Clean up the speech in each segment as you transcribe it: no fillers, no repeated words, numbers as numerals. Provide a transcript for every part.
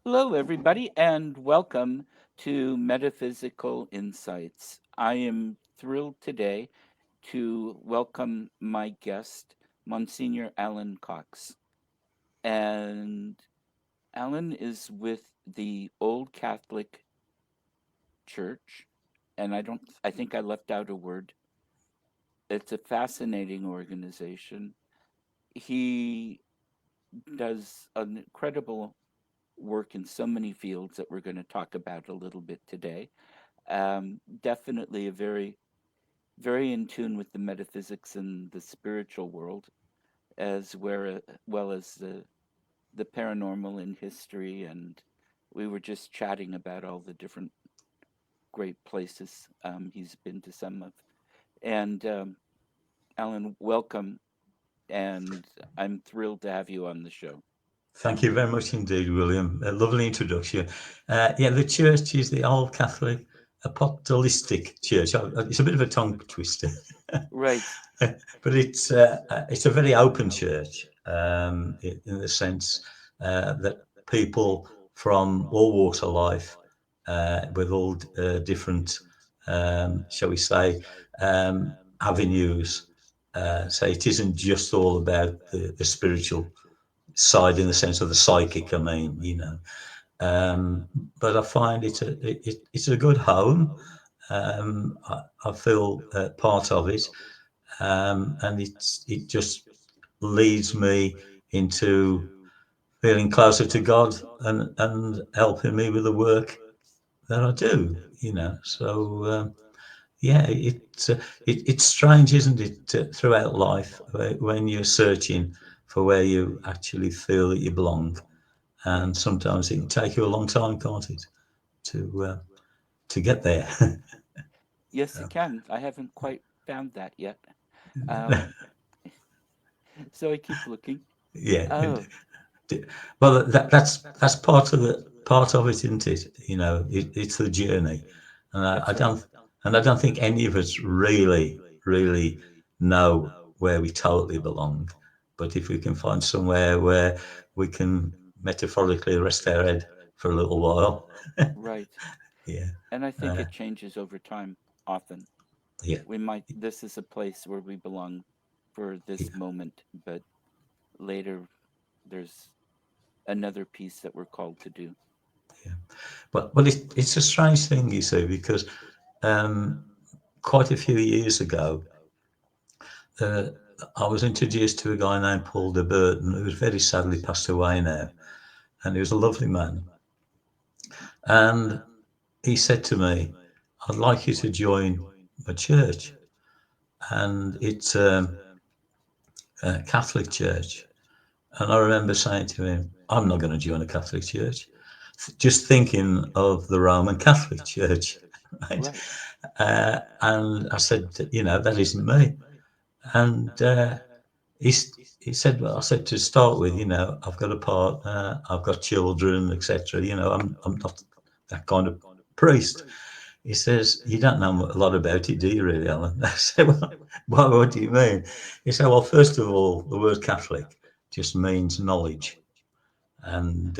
Hello, everybody, and welcome to Metaphysical Insights. I am thrilled today to welcome my guest, Monsignor Alan Cox. And Alan is with the Old Catholic Church, and I think I left out a word. It's a fascinating organization. He does an incredible work in so many fields that we're going to talk about a little bit today. Definitely a very in tune with the metaphysics and the spiritual world, as well as the paranormal in history. And we were just chatting about all the different great places he's been to some of. And Alan, welcome. And I'm thrilled to have you on the show. Thank you very much indeed, William. A lovely introduction. Yeah, the church is the Old Catholic Apostolic Church. It's a bit of a tongue twister, Right. but it's a very open church in the sense that people from all walks of life, with all different, shall we say, avenues. So it isn't just all about the spiritual side in the sense of the psychic. I mean, um, but I find it's a good home. I feel part of it, and it just leads me into feeling closer to God and helping me with the work that I do. So yeah, it's strange, isn't it, throughout life when you're searching for where you actually feel that you belong, Right. and sometimes it can take you a long time, can't it, to get there? Yes, it can. I haven't quite found that yet. Um, so I keep looking. Yeah. Oh, Well, that's part of it, isn't it? It's the journey, and I that's right. don't think any of us really know where we totally belong. But if we can find somewhere where we can metaphorically rest our head for a little while, Right. yeah, And I think uh, it changes over time often. yeah, This is a place where we belong for yeah, this moment, but later there's another piece that we're called to do. yeah. But it's a strange thing, you see, because um, quite a few years ago, uh, I was introduced to a guy named Paul de Burton, who's very sadly passed away now, and he was a lovely man. And he said to me, "I'd like you to join a church, and it's a Catholic church." And I remember saying to him, "I'm not going to join a Catholic church," just thinking of the Roman Catholic Church, right? Right. And I said, that isn't me. And he, he said, well, I said, to start with, I've got a partner, I've got children, etc. I'm not that kind of priest. He says, you don't know a lot about it, do you really, Alan? I said, well, what do you mean? He said, well, first of all, the word Catholic just means knowledge. And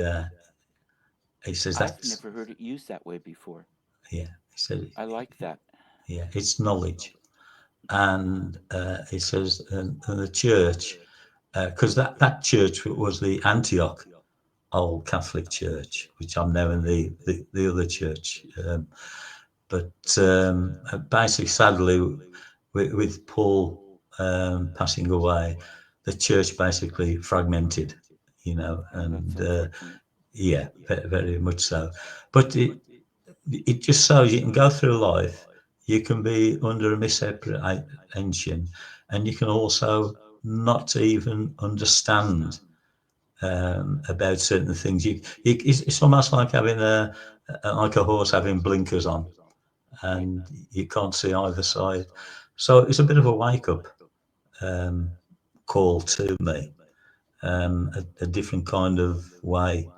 he says, I've that's, never heard it used that way before. yeah, he said, I like that. yeah, it's knowledge. And he says, and the church, because that church was the Antioch Old Catholic Church, which I'm now in the other church. But basically, sadly, with Paul passing away, the church basically fragmented, Oh, that's and unfortunate. yeah, very much so. But it just shows you can go through life, you can be under a misapprehension, and you can also not even understand about certain things. It's almost like having like a horse having blinkers on, Right. and you can't see either side. So it's a bit of a wake up um, call to me, a different kind of way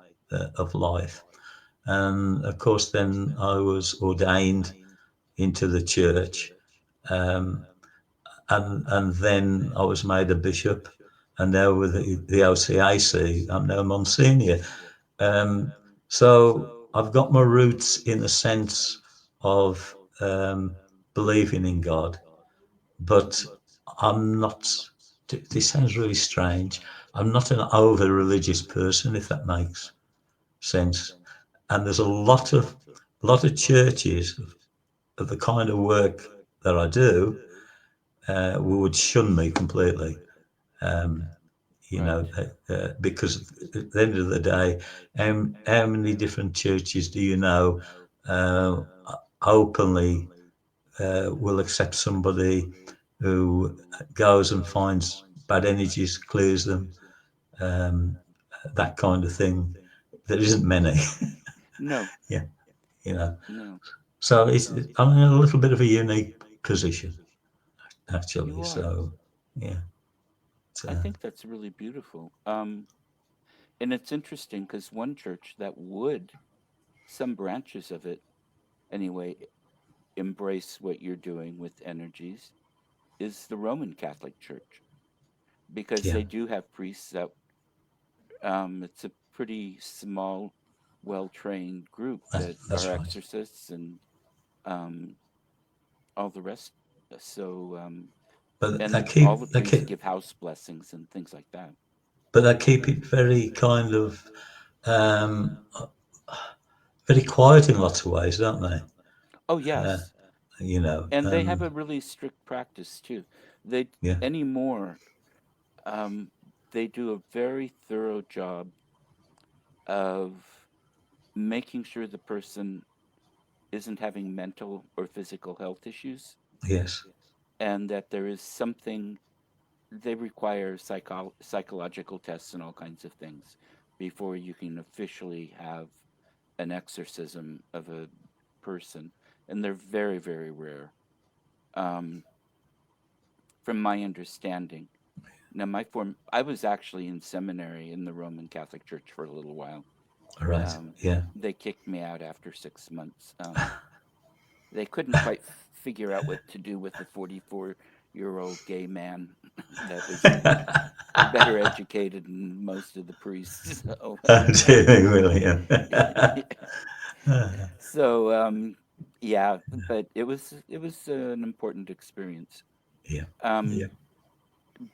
of life. And of course, then I was ordained into the church, um, and then I was made a bishop, and now with the OCAC, I'm now Monsignor. Um, So I've got my roots in the sense of believing in God, but I'm not. This sounds really strange. I'm not an over religious person, if that makes sense. And there's a lot of churches of the kind of work that I do would shun me completely. Um, Right. because at the end of the day, how many different churches do you know uh, openly will accept somebody who goes and finds bad energies, clears them, um, that kind of thing? There isn't many. No, Yeah, you know. no, So I'm in a little bit of a unique position, actually. you are. So, yeah. It's, I think that's really beautiful. And it's interesting because one church that would, some branches of it anyway, embrace what you're doing with energies is the Roman Catholic Church because yeah, they do have priests that it's a pretty small, well trained group that are that's right. exorcists and um, all the rest. So, But and all the they priests keep, give house blessings and things like that. but they keep it very kind of um, very quiet in lots of ways, don't they? Oh, Uh, yes. And they have and a really strict practice too. They yeah, anymore, um, they do a very thorough job of making sure the person isn't having mental or physical health issues yes, and that there is something they require psychological tests and all kinds of things before you can officially have an exorcism of a person, and they're very, very rare, um, from my understanding. Now, I was actually in seminary in the Roman Catholic Church for a little while. all right, yeah. They kicked me out after 6 months. They couldn't quite figure out what to do with the 44-year-old gay man that was better educated than most of the priests. So, Dear William. so yeah, but it was an important experience. Yeah, Um, yeah,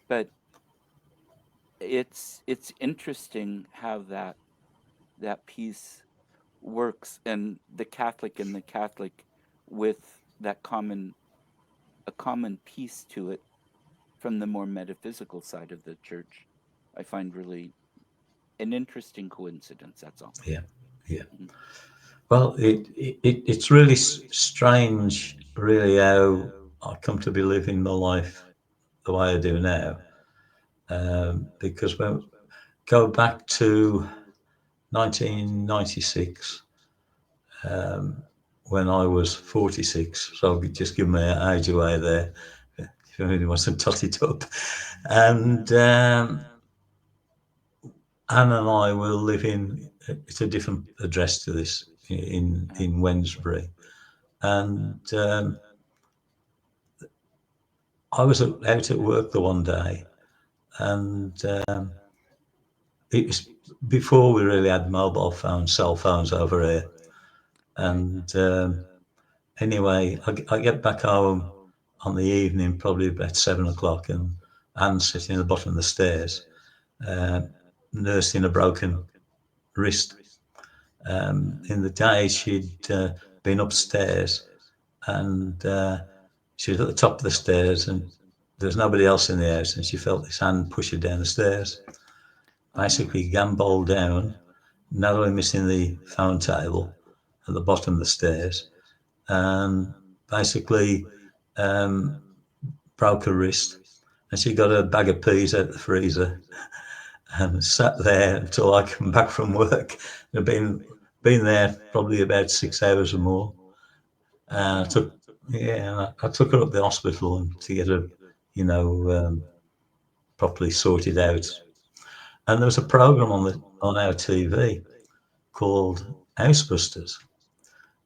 but it's interesting how that piece works, and the Catholic with that common piece to it from the more metaphysical side of the church. I find really an interesting coincidence. That's all. yeah, yeah. Mhm. Well, it's really strange, really, how I come to be living my life the way I do now. Because when go back to 1996, um, when I was 46, so I'll just give my age away there, if anybody wants to tot it up. And Anne and I were living, it's a different address to this, Uh, in Wednesbury. And I was out at work the one day, and it was before we really had mobile phones, cell phones over here. right. And anyway, I get back home on the evening, probably about 7 o'clock, and Anne's sitting at the bottom of the stairs, uh, nursing a broken wrist. In the day, she'd been upstairs, and she was at the top of the stairs, and there was nobody else in the house, and she felt this hand push her down the stairs. Oh no. Basically, gamboled down, narrowly missing the phone table at the bottom of the stairs, and basically um, broke her wrist. And she got a bag of peas out of the freezer and sat there until I come back from work. I'd been there probably about 6 hours or more. Oh I wow. took yeah, I took her up the hospital and to get her, you know, properly sorted out. And there was a program on our TV called Housebusters,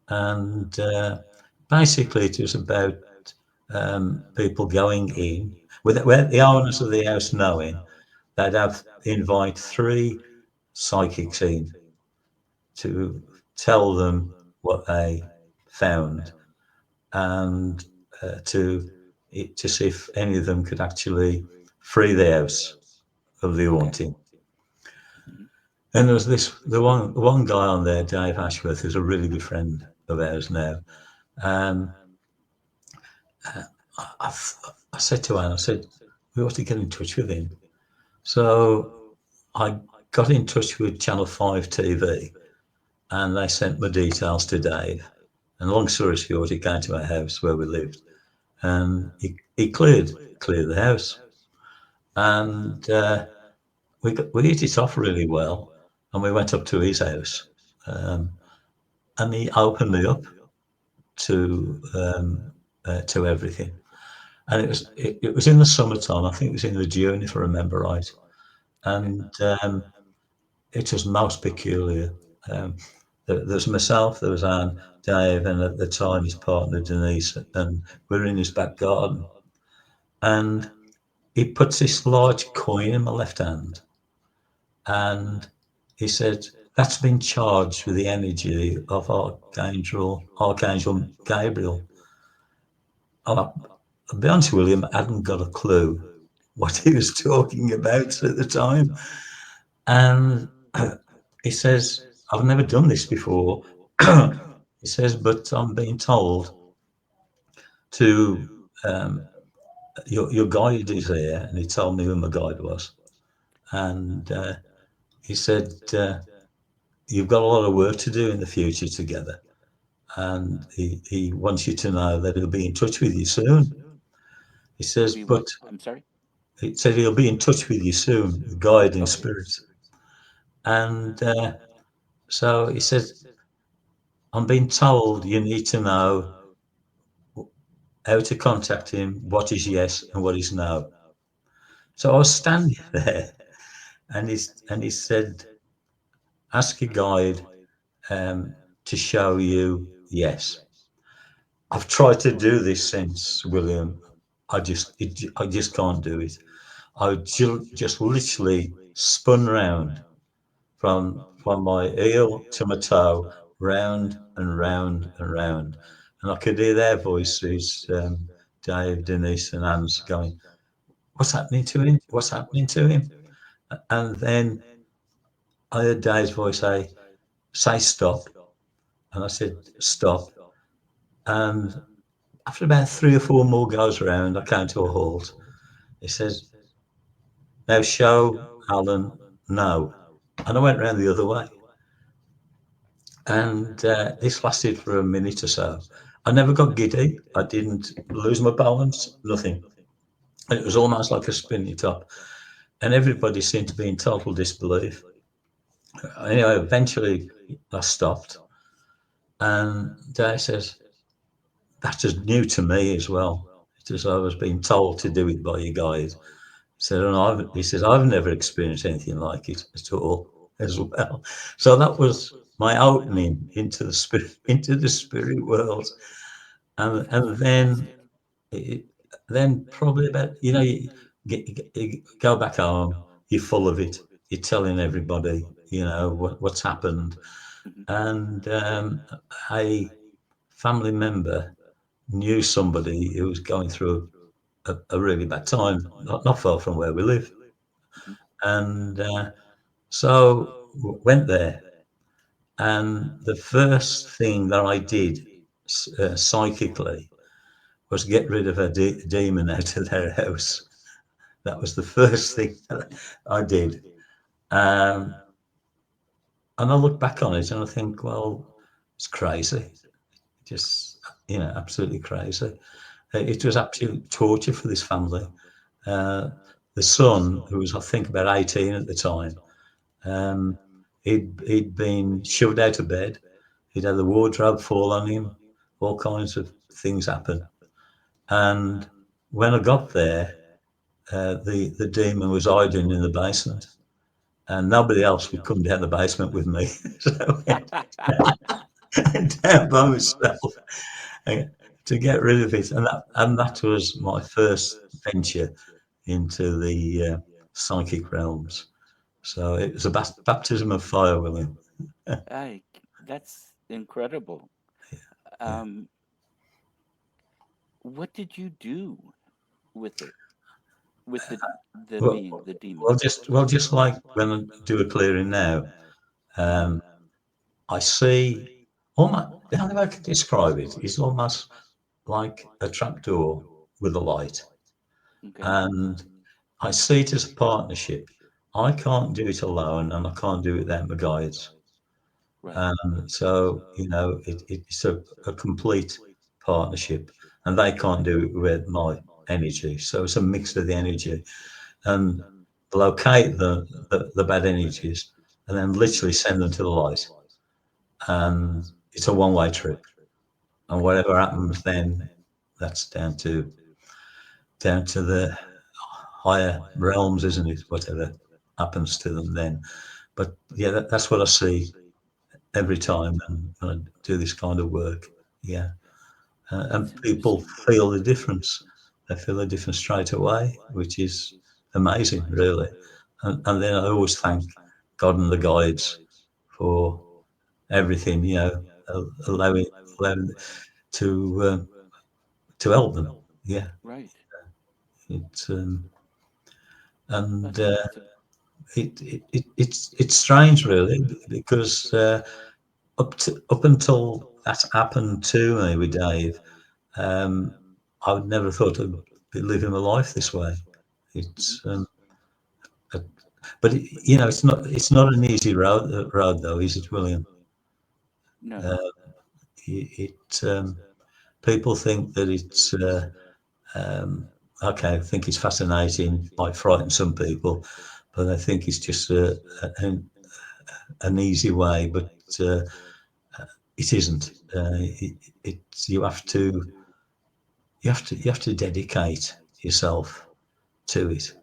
and basically it was about people going in with the owners of the house knowing they'd have invite three psychics in to tell them what they found, and to see if any of them could actually free the house of the Okay. haunting. Hmm. And there was the one guy on there, Dave Ashworth, who's a really good friend of ours now. Um, I, I said to Anne, I said, we ought to get in touch with him. So I got in touch with Channel 5 TV, and they sent my details to Dave. And long story short, he came to our house where we lived, and he cleared the house, and we hit it off really well, and we went up to his house, um, and he opened me up to everything. And it was in the summertime. I think it was in the June, if I remember right. Okay. And it was most peculiar. Um, there was myself, there was Anne, Dave, and at the time his partner Denise, and we were in his back garden. And he puts this large coin in my left hand, and he said, "That's been charged with the energy of Archangel Gabriel." And I'll be honest, William, I hadn't got a clue what he was talking about at the time. And he says, "I've never done this before." He says, "But I'm being told to, your guide is here." And he told me who my guide was. And he said, "You've got a lot of work to do in the future together. And he wants you to know that he'll be in touch with you soon." He He'll says, be what? "But," I'm sorry. he said, "he'll be in touch with you soon, the guide in Okay. spirit." And so he said, "I'm being told you need to know how to contact him, what is yes and what is no." So I was standing there, and he said, "Ask your guide um, to show you yes." I've tried to do this since, William. I just can't do it. I just literally spun round from my heel to my toe, round and round and round, and I could hear their voices, Dave, Denise, and Anne's going, "What's happening to him? What's happening to him?" And then I heard Dave's voice say stop, and I said stop, and after about 3 or 4 more goes around, I came to a halt. He says, "Now show Alan no." And I went round the other way. And this lasted for a minute or so. I never got giddy. I didn't lose my balance, nothing. And it was almost like a spinning top. And everybody seemed to be in total disbelief. Anyway, eventually I stopped. And Dave says, "That is new to me as well." It was, I was being told to do it by you guys. So he says, "I've never experienced anything like it at all as well." So that was my opening into the spirit, into the spirit world. And it, then probably about, you go back home, you're full of it, you're telling everybody, what's happened. Hmm. And a family member knew somebody who was going through a really bad time, not far from where we live. Hmm. And so went there. And the first thing that I did psychically was get rid of a demon out of their house. That was the first thing that I did. Um, and I look back on it and I think, well, it's crazy. Just, absolutely crazy. It was absolute torture for this family. Uh, the son, who was, I think, about 18 at the time, um, he'd been shoved out of bed. He'd had the wardrobe fall on him. All kinds of things happen. And when I got there, the demon was hiding in the basement, and nobody else would come down the basement with me. So I went down by myself to get rid of it, and that was my first venture into the psychic realms. So it was a baptism of fire, William. I, that's incredible. Yeah. Um, what did you do with it, with the being, Well, the demon? just like when I do a clearing now, Hmm. um, I see almost, the only way I can describe it is almost like a trapdoor with a light. Okay. And I see it as a partnership. I can't do it alone and I can't do it without my guides. Right. So, it's a complete partnership and they can't do it with my energy. So it's a mix of the energy and locate the bad energies and then Hmm. literally send them to the light. And it's a one-way trip. And Okay. whatever happens then, that's down to the higher realms, isn't it? Whatever happens to them then. But yeah, that's what I see every Okay. time when I do this kind of work. Yeah, That's and people interesting. feel the difference. They feel the difference straight away, which is amazing, really. And then I always thank God and the guides for everything. Allowing allowing to help them. Yeah, Right. it's and That's amazing. it's strange, really, because up until that happened to me with Dave, um, I would never thought I'd be living my life this way. Hmm. It's a, but it's not an easy road though, is it, William? No. Uh, people think that it's um, okay. I think it's fascinating, might frighten some people, but I think it's just an easy way. But uh, it isn't. It's you have to dedicate yourself to it,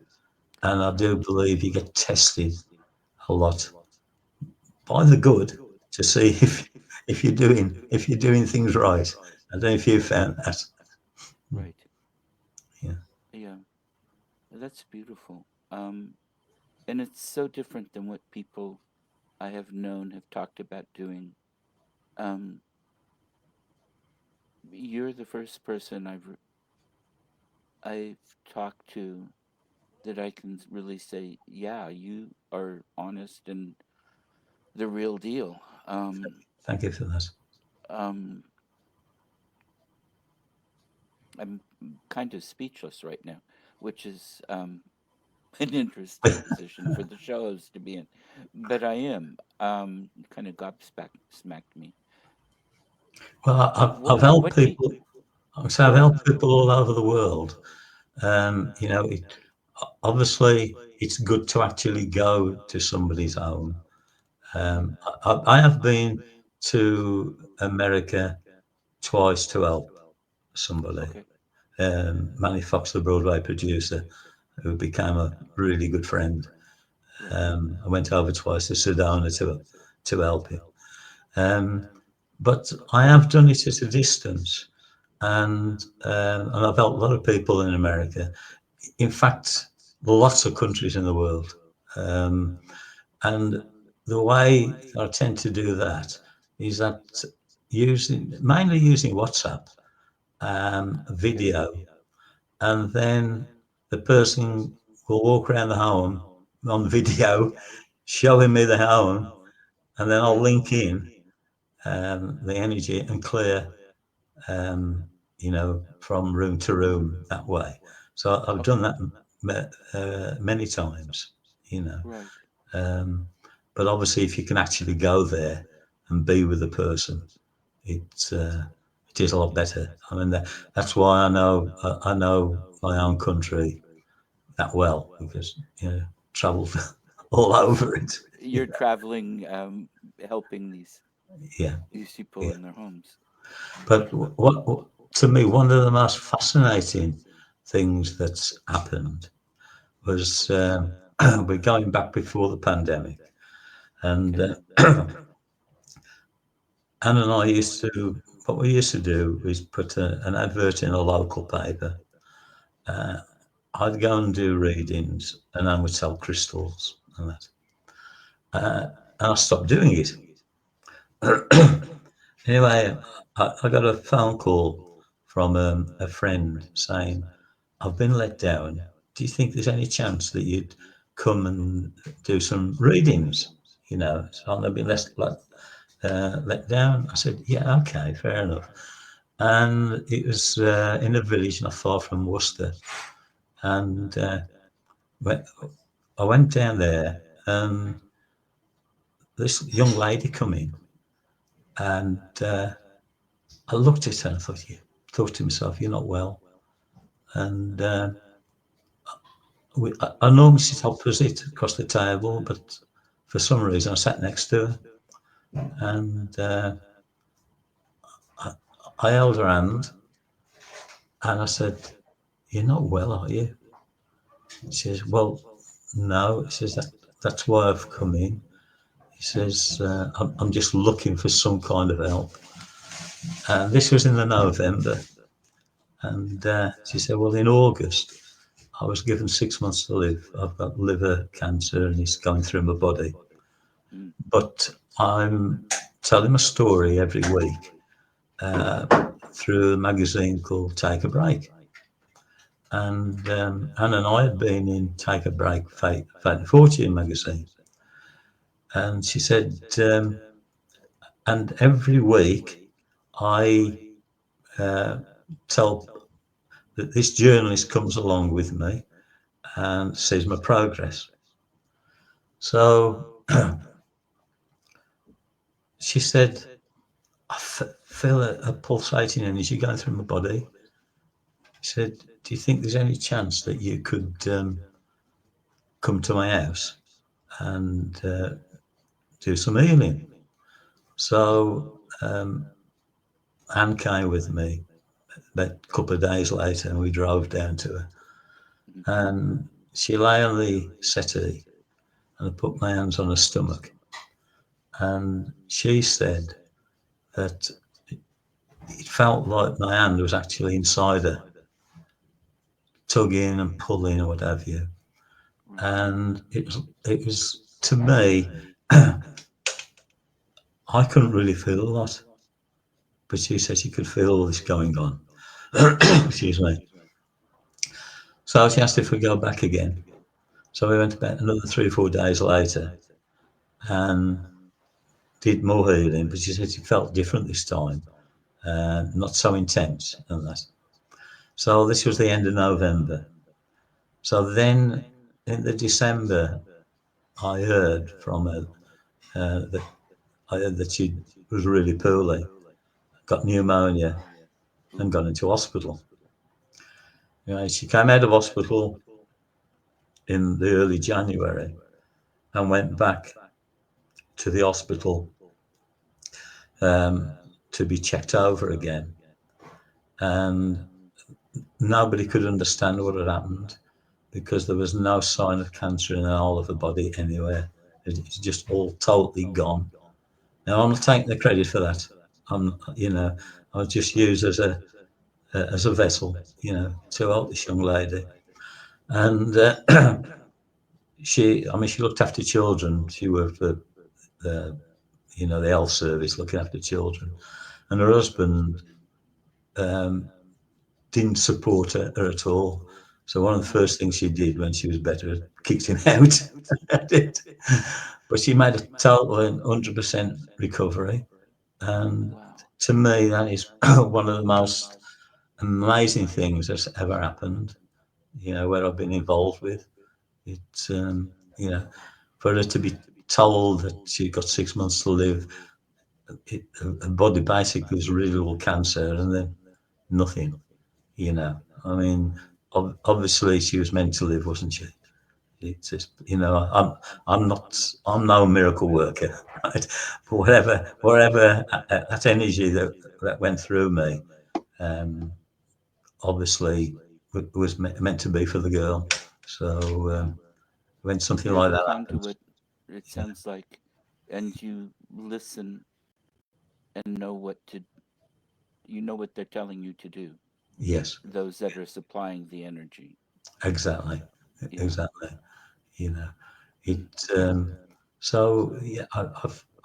and I do Right. believe you get tested a lot by the good to see if you're doing things right. I don't know if you found that. Right. Yeah, Yeah. That's beautiful. And it's so different than what people I have known have talked about doing. Um, you're the first person I've talked to that I can really say, yeah, you are honest and the real deal. thank you for that. Um, I'm kind of speechless right now, which is an interesting position for the shows to be in, but I am. Kind of smacked me. Well, I've helped What do you, people. I've go ahead? helped people all over the world. Obviously, it's good to actually go to somebody's home. Hmm. I have been to America twice to help somebody. Okay. Manny Fox, the Broadway producer, who became a really good friend. Right. I went over twice to Sedona to help him. Um, but I have done it at a distance, and I've helped a lot of people in America. In fact, lots of countries in the world. Um, and the way I tend to do that is that mainly using WhatsApp, Okay. video, and then the person will walk around the home on video, showing me the home, and then I'll Right. link in the energy and clear, from room to room that way. So I've done Okay. that many times, you know. Right. Um, but obviously, if you can actually go there and be with the person, it uh, it is a lot better. I mean, that's why I know my own country that well because travelled all over it. You're traveling, helping Yeah, these people yeah. in their homes. But to me, one of the most fascinating things that's happened was we're going back before the pandemic, and Okay. Anne and I used to. What we used to do is put an advert in a local paper. Uh, I'd go and do readings, and Anne would sell crystals and that. And I stopped doing it. Anyway, I got a phone call from a friend saying, I've been let down. Do you think there's any chance that you'd come and do some readings? So I'm going to be let down. I said, yeah, okay, fair enough. And it was in a village not far from Worcester. And when I went down there, and this young lady come in, and I looked at her and I thought to myself, you're not well. And I normally sit opposite across the table, but for some reason I sat next to her, and I, I held her hand and I said, "You're not well, are you?" She says, "Well, no." He says, "That's why I've come in." He says, I'm just looking for some kind of help." And this was in the November. And she said, "Well, in August, I was given 6 months to live. I've got liver cancer and it's going through my body. Mm. But I'm telling a story every week uh, through a magazine called Take a Break." And Anne and I had been in Take a Break, Fate and Fortune magazine. And she said, and every week I uh, tell that this journalist comes along with me and sees my progress. So she said, I feel a pulsating energy going through my body. She said, do you think there's any chance that you could come to my house and do some healing? So Anne came with me about a couple of days later and we drove down to her. Mm. And she lay on the settee and I put my hands on her stomach. And she said that it felt like my hand was actually inside her, tugging and pulling or what have you. Right. And it was to me, I couldn't really feel a lot, but she said she could feel all this going on. Excuse me. So she asked if we go back again. So we went about another 3 or 4 days later and did more healing, but she said it felt different this time, not so intense and that. So this was the end of November. So then in the December, I heard from her that I heard that she was really poorly, got pneumonia, and Ooh. gone into hospital. She came out of hospital in the early January and went back to the hospital um, to be checked over again. And nobody could understand what had happened because there was no sign of cancer in the whole of her body anywhere. It's just all totally gone. Now I'm not taking the credit for that. I was just used as a vessel, to help this young lady. And she looked after children. She worked for the, the health service, looking after children. And her husband um, didn't support her at all. So one of the Oh. first things she did when she was better, kicked him out. But she made a total 100% recovery. And Wow. to me, that is one of the most amazing things that's ever happened, where I've been involved with. It's, for her to be told that she got 6 months to live, her body basically was really all cancer and then nothing, you know. I mean, obviously she was meant to live, wasn't she? It's just, I'm no miracle worker, right? But whatever that energy that went through me, um, obviously was meant to be for the girl. So Yeah. when something You're like the that happens, conduit, it yeah, sounds like, and you listen and know you know what they're telling you to do. yes, Those that are supplying the energy. exactly, Yeah. exactly. You know, it. Mm. So yeah,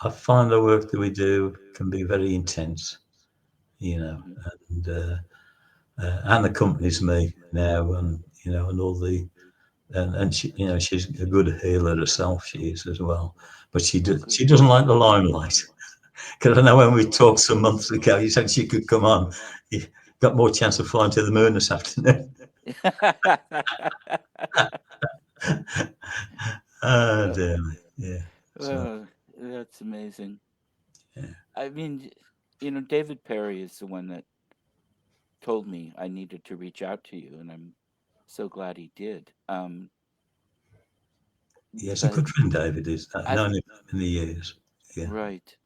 I find the work that we do can be very intense, Hmm. and accompanies me now, and and all the and she, she's a good healer herself. She is as well, but Oh, good. she doesn't like the limelight. Because I know when we talked some months ago, you said she could come on. You got more chance of flying to the moon this afternoon. Oh Uh, dear me. Yeah. So that's amazing. yeah, I mean, David Perry is the one that told me I needed to reach out to you, and I'm so glad he did. yeah. It's a But good friend, David. Is I've I've known him many years. Yeah, right,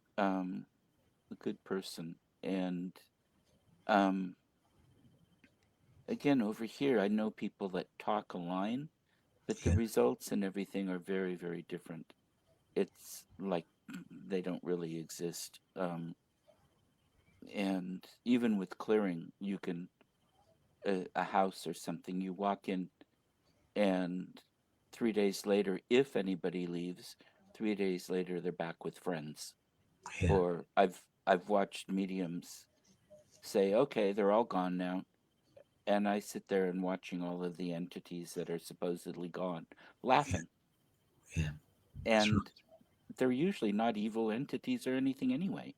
a good person, and um, again over here, I know people that talk a line, but the yeah, results and everything are very, very different. It's like they don't really exist. And even with clearing, you can a house or something, you walk in, and 3 days later, if anybody leaves, 3 days later they're back with friends. yeah, Or I've watched mediums say, "Okay, they're all gone now," and I sit there and watching all of the entities that are supposedly gone, yeah, laughing. yeah. That's right. And they're usually not evil entities or anything anyway.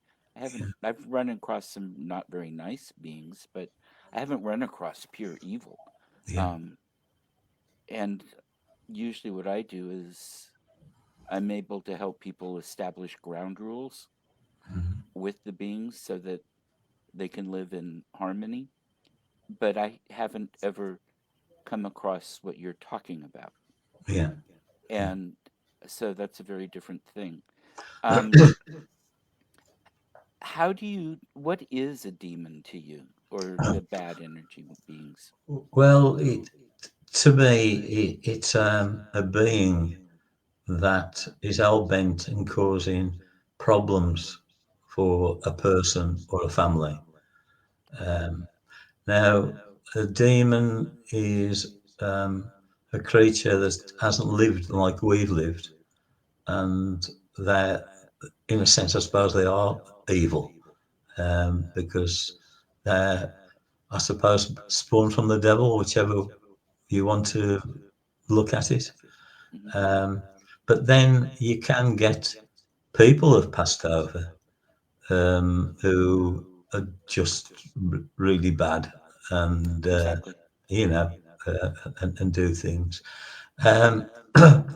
Yeah, I've run across some not very nice beings, but I haven't run across pure evil. yeah, Um, and usually what I do is I'm able to help people establish ground rules mhm, with the beings so that they can live in harmony. But I haven't ever come across what you're talking about. yeah, yeah. And so that's a very different thing. Um, what is a demon to you, or the bad energy beings? Well, to me, it's a being that is hell bent in causing problems for a person or a family. Okay. Now, a demon is a creature that hasn't lived like we've lived, and they're, in a sense, I suppose they are evil, because they're, I suppose, spawned from the devil, whichever you want to look at it. Hmm. Um, but then you can get people who've passed over, who are just really bad, and Exactly. you know, and do things. Um,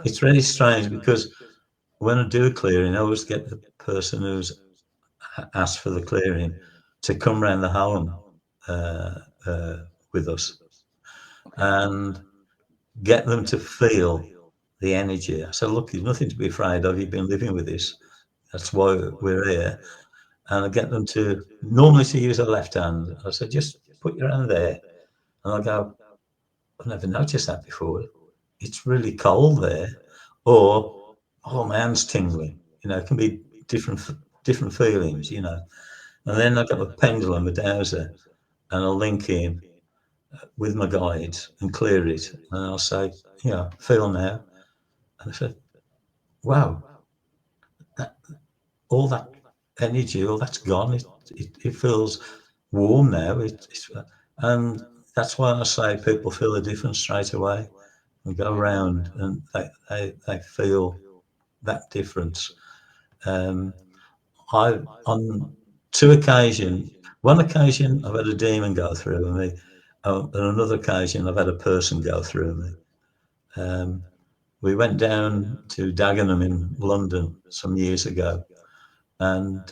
it's really strange because when I do a clearing, I always get the person who's asked for the clearing to come round the home uh, uh, with us Okay. and get them to feel the energy. I said, look, there's nothing to be afraid of. You've been living with this. That's why we're here. And I get them to normally to use their left hand. I said, just put your hand there. And I go, I've never noticed that before. It's really cold there. Or, oh, my hand's tingling. It can be different feelings, And Right. then I've got a pendulum, a dowser, and I'll link in with my guides and clear it. And I'll say, feel now. And I said, wow, that, all that energy, all that's gone. It feels warm now. And that's why I say people feel the difference straight away and go Right. around and they feel that difference. Um, I on two occasions, one occasion I've had a demon go through me, and another occasion I've had a person go through me. Um, we went down to Dagenham in London some years ago, and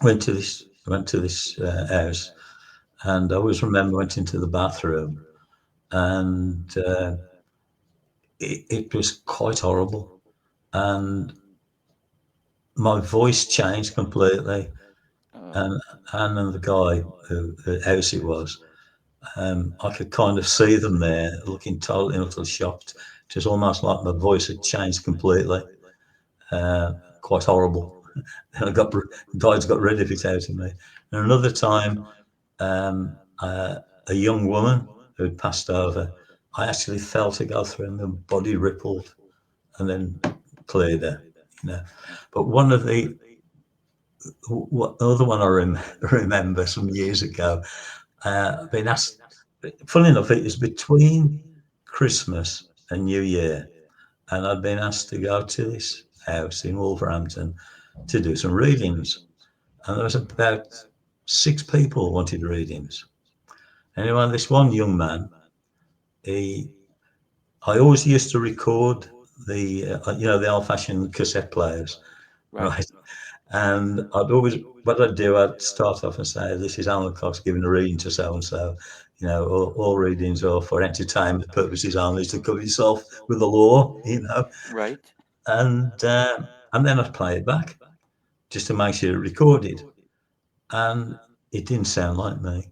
went to this house, and I always remember went into the bathroom, and it was quite horrible, and my voice changed completely, Oh. and and the guy whose house it was, I could kind of see them there, looking totally and utterly shocked. It was almost like my voice had changed completely. Quite horrible. And God's got rid of it out of me. And another time, um, uh, a young woman who'd passed over, I actually felt her go through and the body rippled and then cleared her. you know. But one of the what other one I remember some years ago, I've been asked. Funny enough, it was between Christmas and New Year, and I'd been asked to go to this house in Wolverhampton to do some readings, and there was about 6 people wanted readings. Anyway, this one young man, he, I always used to record the old-fashioned cassette players, Right. right? And what I'd do, I'd start off and say, "This is Alan Cox giving a reading to so and so." All readings are for entertainment purposes only, to cover yourself with the law. Right. And then I'd play it back just to make sure it recorded, and it didn't sound like me.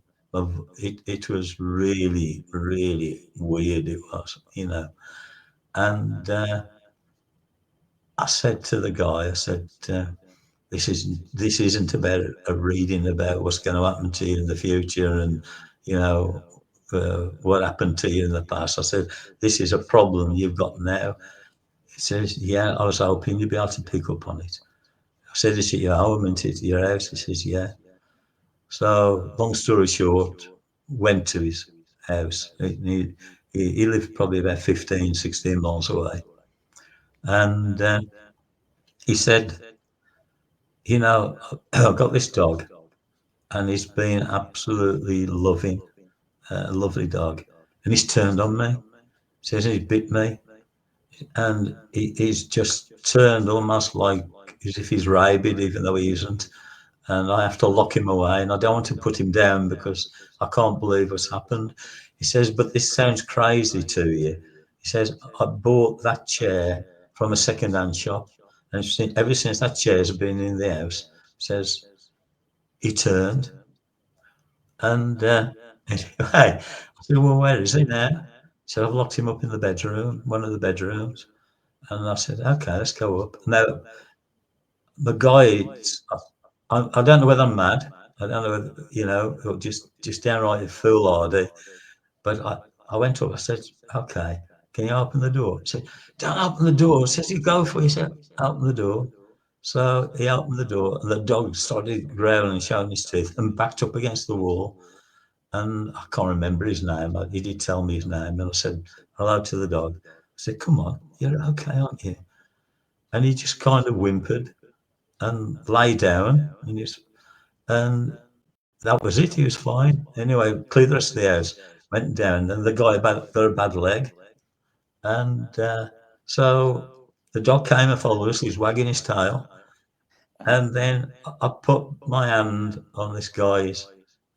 It was really, really weird. It was. And I said to the guy, I said, this isn't about a reading about what's going to happen to you in the future, and you know what happened to you in the past. I said, this is a problem you've got now. He says, yeah, I was hoping you'd be able to pick up on it. I said, is it your home, isn't it, your house? He says, yeah. So long story short, went to his house. He lived probably about 15, 16 miles away. And he said, I've got this dog, and he's been absolutely loving, a lovely dog. And he's turned on me. Says he bit me, and he's just turned almost like as if he's rabid, even though he isn't. And I have to lock him away, and I don't want to put him down because I can't believe what's happened. He says, but this sounds crazy to you. He says, I bought that chair from a second-hand shop, and ever since that chair's been in the house, he says, he turned. And anyway, I said, well, where is he now? He said, I've locked him up in the bedroom, one of the bedrooms. And I said, okay, let's go up. Now, the guy, I don't know whether I'm mad. I don't know whether, or just downright foolhardy. But I went up, I said, okay, can you open the door? He said, don't open the door. He says, you go for it. He said, open the door. So he opened the door, and the dog started growling and showing his teeth and backed up against the wall. And I can't remember his name. He did tell me his name, and I said hello to the dog. I said, come on, you're okay, aren't you? And he just kind of whimpered and lay down, and that was it. He was fine. Anyway, cleared the rest of the house, went down, and the guy got a bad leg. And so the dog came and followed us. He was wagging his tail. Uh-huh. And then I put my hand on this guy's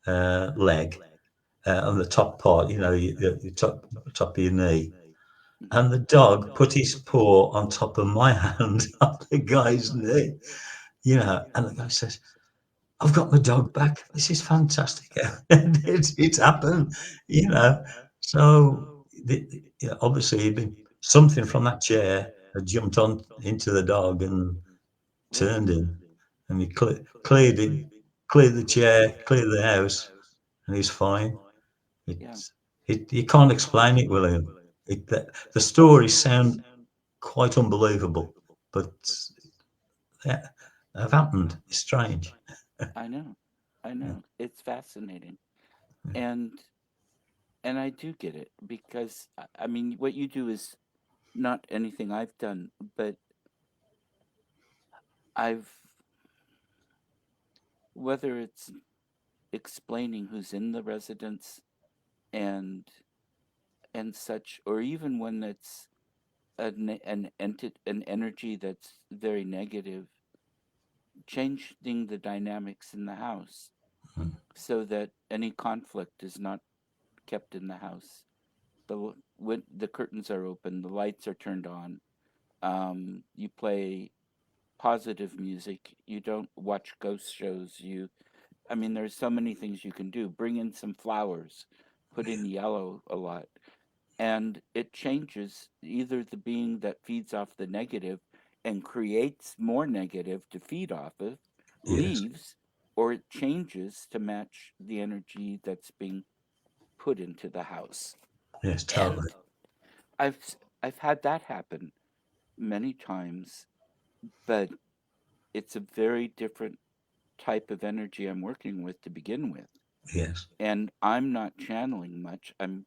leg, on the top part, the top of your knee. Mhm. And the dog put his paw on top of my hand on the guy's knee, and the guy says, I've got my dog back. This is fantastic. It's happened, you know. So obviously, something from that chair had jumped on into the dog and Right. turned him, and he cleared it, cleared the chair, cleared the house, and he's fine. Yeah. It's you can't explain it, William. The stories sound quite unbelievable, but yeah, have happened. It's strange. I know. I Yeah. know. It's fascinating. And I do get it because I mean what you do is not anything I've done, but I've whether it's explaining who's in the residence and such, or even when it's an energy that's very negative, changing the dynamics in the house Mm. so that any conflict is not kept in the house. When the curtains are open, the lights are turned on. You play positive music. You don't watch ghost shows. I mean, there's so many things you can do. Bring in some flowers, put in yellow a lot, and it changes either the being that feeds off the negative and creates more negative to feed off of, Yes, leaves, or it changes to match the energy that's being put into the house. yes, And totally. I've I've had that happen many times but it's a very different type of energy I'm working with to begin with. Yes. And I'm not channeling much. I'm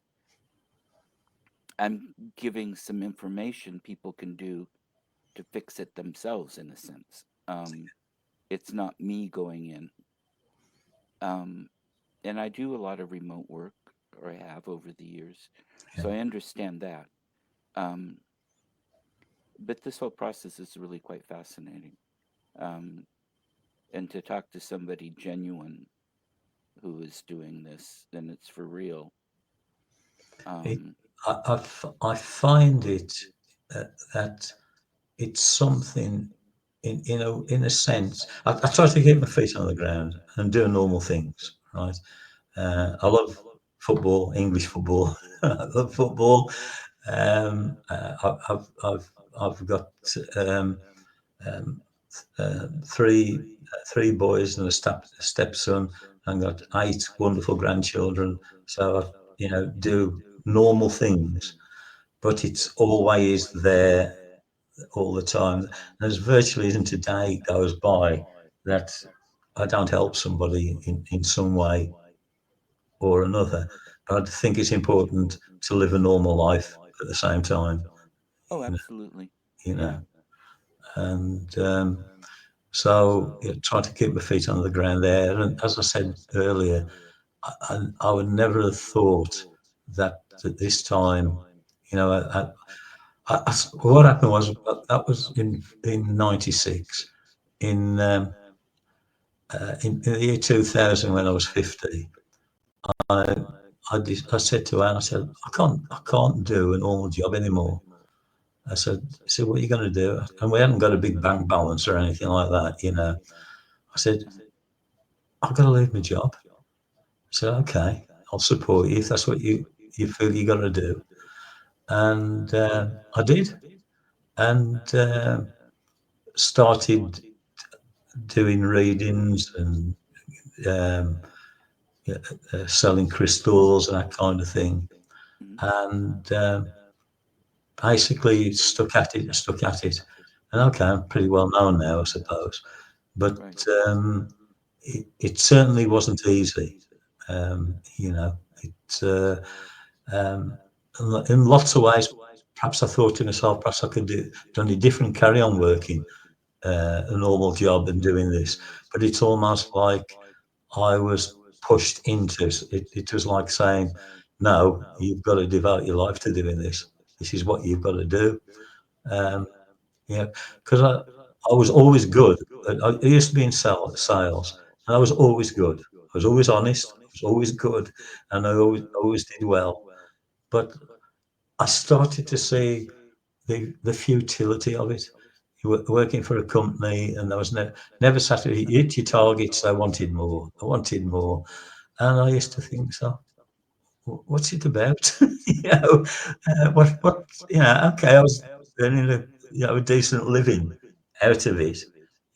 giving some information people can do to fix it themselves in a sense. It's not me going in. Um, and I do a lot of remote work, or I have over the years, Yeah. so I understand that. Um, but this whole process is really quite fascinating. Um, and to talk to somebody genuine who is doing this, and it's for real. It, Um, I find it that it's something in a sense. I try to keep my feet on the ground and do normal things, right? I love football, English football. I love football. I've got um, um, three boys and a stepson, and got 8 wonderful grandchildren. So I, do normal things, but it's always there all the time. There's virtually isn't a day goes by that I don't help somebody in some way or another. But I think it's important to live a normal life at the same time, oh, you know. absolutely. You Yeah. know. And so try to keep my feet on the ground there. And as I said earlier, I would never have thought that at this time, you know, what happened was that was in '96. In the year 2000, when I was 50, I I said to Anne, I said, I can't do a normal job anymore. I said, what are you going to do? And we hadn't got a big bank balance or anything like that. I said, Uh-huh. I've got to leave my job. I said, okay, I'll support you if that's what you feel you got to do. And I did, and started doing readings and um, yeah, selling crystals and that kind of thing. Mhm. And basically stuck at it and stuck at it. And okay, I'm pretty well known now, I suppose. But Right. um, it certainly wasn't easy. It in lots of ways. Perhaps I thought to myself, perhaps I could do done a different carry on working a normal job than doing this. But it's almost like I was pushed into it. It was like saying, "No, you've got to devote your life to doing this. This is what you've got to do." Right. Um, yeah, because I was always good. I used to be in sales, and I was always good. I was always honest. I was always good, and I always did well. But I started to see the futility of it. You were working for a company, and there was never satisfied. You hit your targets. I wanted more. I wanted more, and I used to think so. What's it about? What? Okay, I was earning a decent living out of it,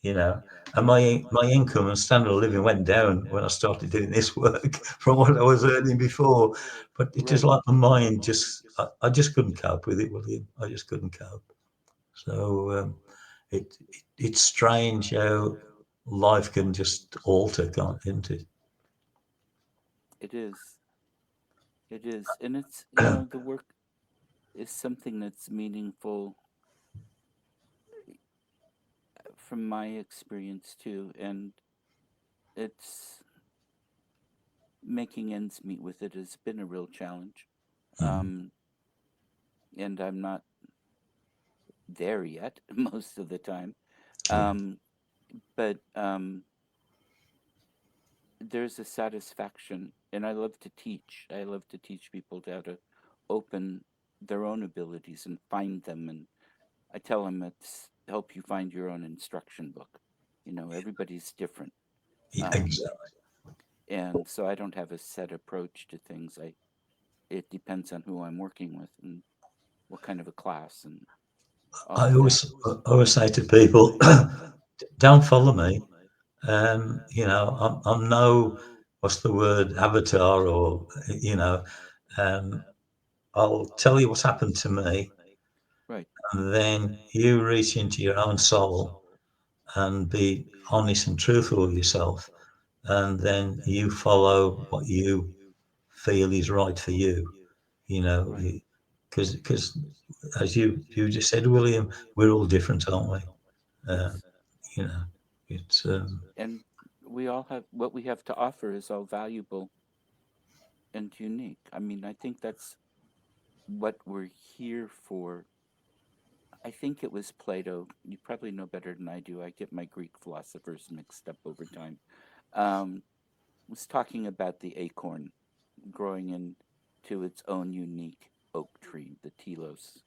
you know, and my income and standard of living went down when I started doing this work from what I was earning before. But it was Right. like my mind I just couldn't cope with it, William. I just couldn't cope. So it's strange how life can just alter, can't, isn't it? It is. It is. And it's, the work is something that's meaningful from my experience too. And it's making ends meet with it has been a real challenge. Mm, Um, and I'm not there yet most of the time. yeah. Um, but there's a satisfaction, and I love to teach. I love to teach people how to open their own abilities and find them. And I tell them it's help you find your own instruction book. Everybody's different. Yeah, Um, exactly. and so I don't have a set approach to things. It depends on who I'm working with and what kind of a class and all I of that. always I always say to people, don't follow me. I'm no, what's the word, avatar, or, you know, um, I'll tell you what's happened to me, right. and then you reach into your own soul and be honest and truthful with yourself, and then you follow what you feel is right for you. You know, Right. because as you just said, William, we're all different, aren't we? Uh, Yes. you know, it's And we all have what we have to offer is all valuable and unique. I mean, I think that's what we're here for. I think it was Plato. You probably know better than I do. I get my Greek philosophers mixed up over time. Was talking about the acorn growing into its own unique oak tree, the telos.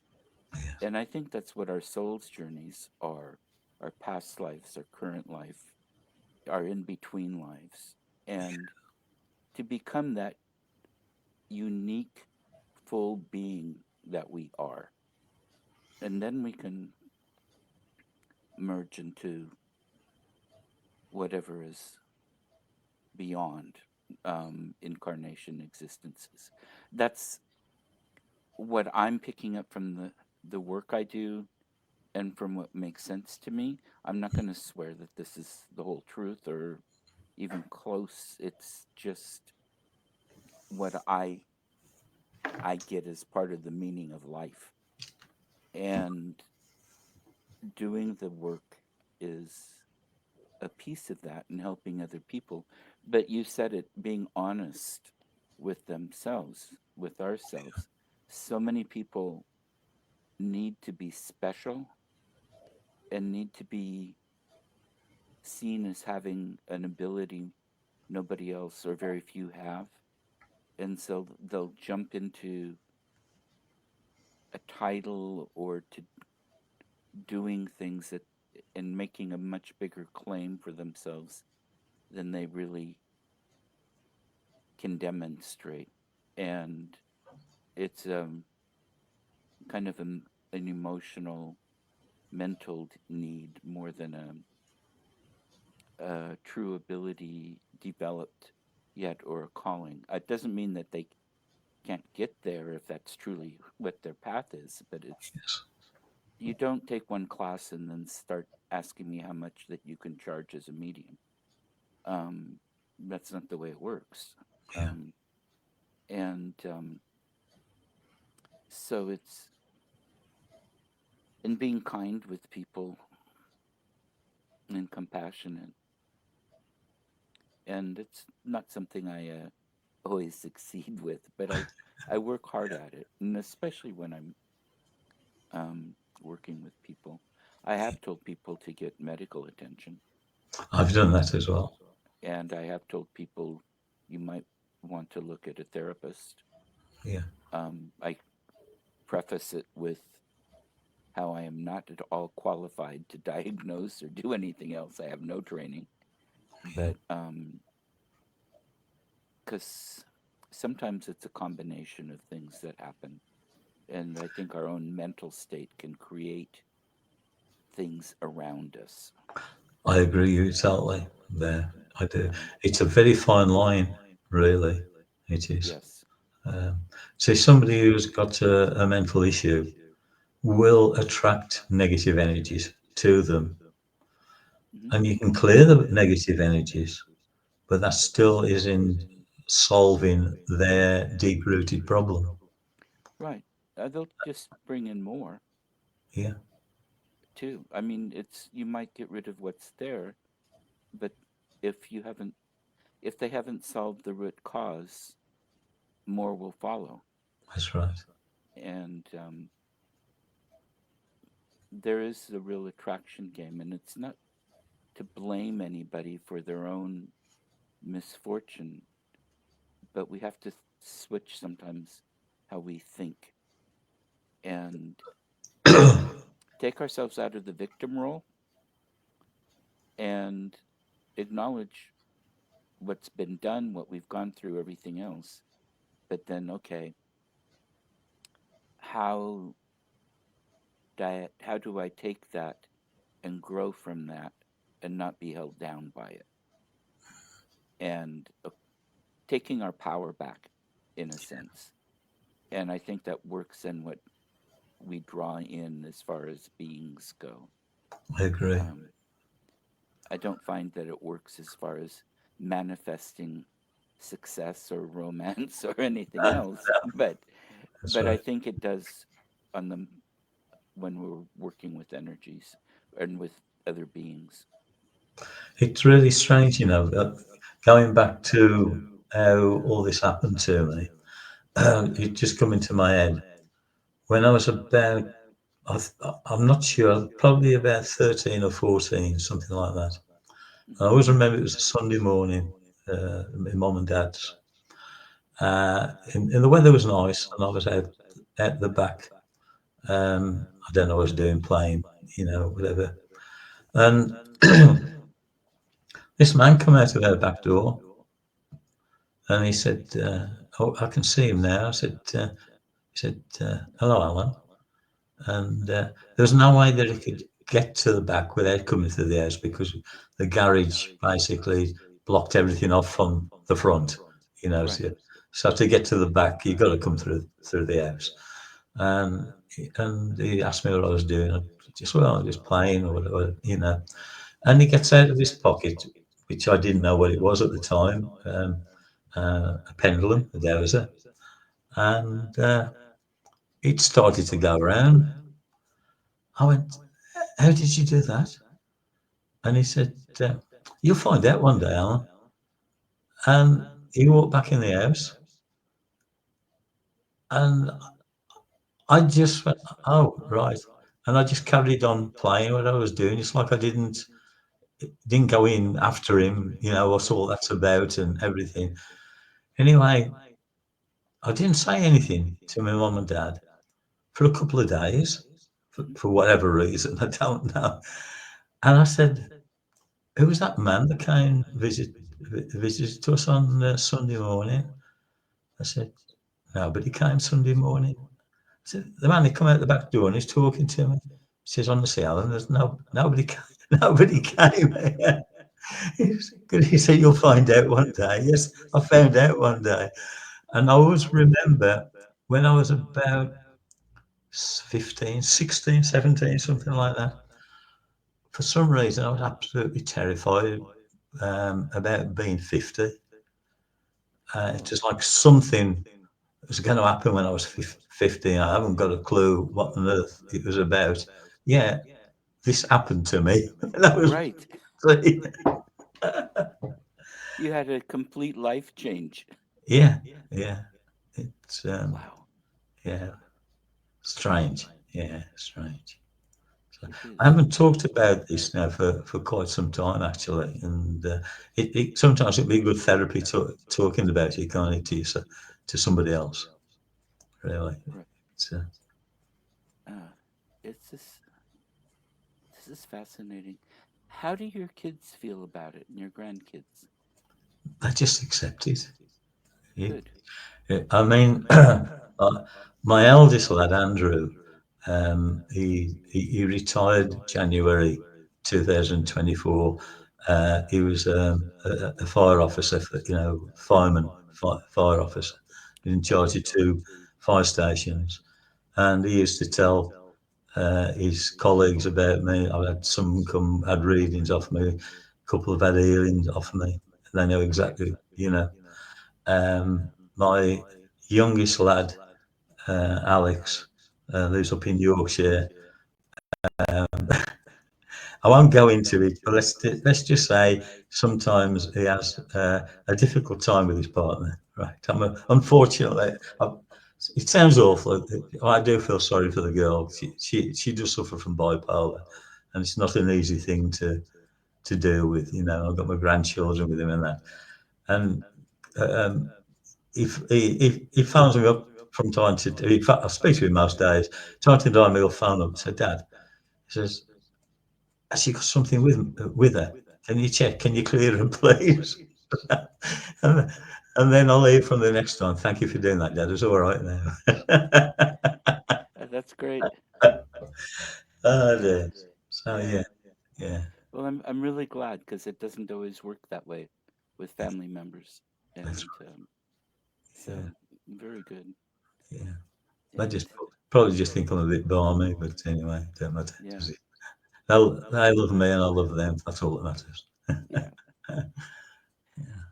And I think that's what our soul's journeys are, our past lives, our current life, our in between lives. And to become that unique, full being that we are. And then we can merge into whatever is beyond incarnation existences. That's what I'm picking up from the work I do and from what makes sense to me. I'm not going to swear that this is the whole truth or even close. It's just what I get as part of the meaning of life. And doing the work is a piece of that and helping other people. But you said it, being honest with themselves, with ourselves. So many people need to be special and need to be seen as having an ability nobody else or very few have. And so they'll jump into a title or to doing things that and making a much bigger claim for themselves than they really can demonstrate. And it's kind of an emotional, mental need more than a true ability developed yet or a calling. It doesn't mean that they can't get there if that's truly what their path is, but it's yes, you don't take one class and then start asking me how much that you can charge as a medium. Um, that's not the way it works. yeah. Um, and so it's in being kind with people and compassionate. And it's not something I always succeed with, but I work hard at it, and especially when I'm working with people. I have told people to get medical attention, I've done that as well. and I have told people you might want to look at a therapist. Yeah, I preface it with how I am not at all qualified to diagnose or do anything else. I have no training, yeah. but because sometimes it's a combination of things that happen. And I think our own mental state can create things around us. I agree with you totally there. I do. Um, It's a very fine line, really. It is. yes. Um, so somebody who's got a mental issue will attract negative energies to them, Hmm. and you can clear the negative energies, but that still is in solving their deep-rooted problem. Right. They'll just bring in more Yeah, too. I mean, it's you might get rid of what's there, but if you haven't, if they haven't solved the root cause, more will follow. that's right. And there is a real attraction game, and it's not to blame anybody for their own misfortune, but we have to switch sometimes how we think and take ourselves out of the victim role and acknowledge what's been done, what we've gone through, everything else. But then, okay, how how do I take that and grow from that and not be held down by it? And taking our power back, in a sense. And I think that works in what we draw in as far as beings go. I agree. Um, I don't find that it works as far as manifesting success or romance or anything else, That's but I right. think it does on the when we're working with energies and with other beings. It's really strange, going back to how all this happened to me. It just come into my head when I was about, I'm not sure, probably about 13 or 14, something like that. I Hmm. always remember it was a Sunday morning, my mum and dad's. And the weather was nice, and I was out at the back. I don't know what I was doing, playing, whatever. And this man come out of our back door, and he said, "Oh, I can see him now." He said, "Hello, Alan." And there was no way that he could get to the back without coming through the house because the garage basically blocked everything off from the front. Right. So to get to the back, you got to come through the house. And and he asked me what I was doing. I just just playing or whatever. And he gets out of his pocket, which I didn't know what it was at the time, a pendulum, a dowser, and it started to go around. I went, "How did you do that?" And he said, "You'll find out one day, Alan." And he walked back in the house, and I just went, "Oh, right." And I just carried on playing what I was doing. It's like I didn't go in after him, what's all that's about and everything. Anyway, I didn't say anything to my mum and dad for a couple of days, Hmm. for whatever reason, I don't know. And I said, "Who was that man that came visited us on Sunday morning?" I said, "Nobody came Sunday morning." I said, "The man that come out the back door and he's talking to me." He says, "Honestly, Alan, there's nobody came, nobody came here." He said, "You'll find out one day." Yes, I found out one day. And I always remember when I was about 15, 16, 17, something like that. For some reason, I was absolutely terrified about being 50. It's Oh, just like something was going to happen when I was 50. I haven't got a clue what on earth it was about. Yeah, this happened to me when I was right. 3. You had a complete life change. Yeah, yeah. It's, Wow, yeah, strange. Yeah, strange. So it I is. haven't talked about this now for quite some time, actually. And sometimes it'd be good therapy talking about it, can't it, to somebody else, really. Right. It's, Uh, it's just this is fascinating. How do your kids feel about it and your grandkids? I just accept it. You, Good. I mean, my eldest lad, Andrew, he retired January 2024. He was a fire officer, fireman, fire officer, in charge of 2 fire stations. And he used to tell his colleagues about me. I've had some come, had readings off me, a couple have had healings off me. They know Right. exactly, my youngest lad, Alex, lives up in Yorkshire. I won't go into it, but let's just say sometimes he has a difficult time with his partner. Right? Unfortunately, it sounds awful. I do feel sorry for the girl. She does suffer from bipolar, and it's not an easy thing to deal with. I've got my grandchildren with him and that, and um, if he phones me up from time to time, in fact, I speak to him most days. Time to time, he'll phone up and say, "Dad," he says, "has she got something with her? Can you check? Can you clear her, please?" and, and then I'll hear from the next time. "Thank you for doing that, Dad. It's all right now." That's great. Oh dear. So Yeah. yeah, yeah, Well, I'm really glad because it doesn't always work that way with family members, that's and right. Yeah, so very good. yeah. I just And Probably just think I'm a bit balmy, but anyway, don't matter. Yeah, They love me and I love them. That's all that matters. yeah,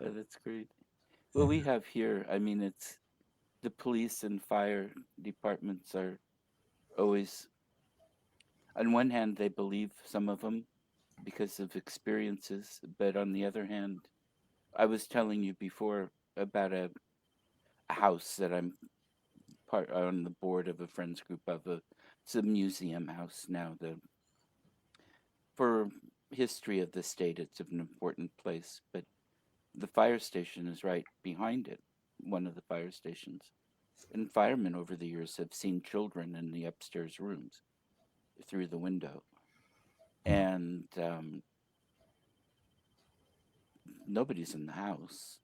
that's great. Well, we have here, I mean, it's the police and fire departments are always, on one hand, they believe some of them because of experiences, but on the other hand, I was telling you before about a house that I'm part on the board of a friends group of. It's a museum house now. The For history of the state, it's an important place, but the fire station is right behind it, one of the fire stations. And firemen over the years have seen children in the upstairs rooms through the window. And nobody's in the house.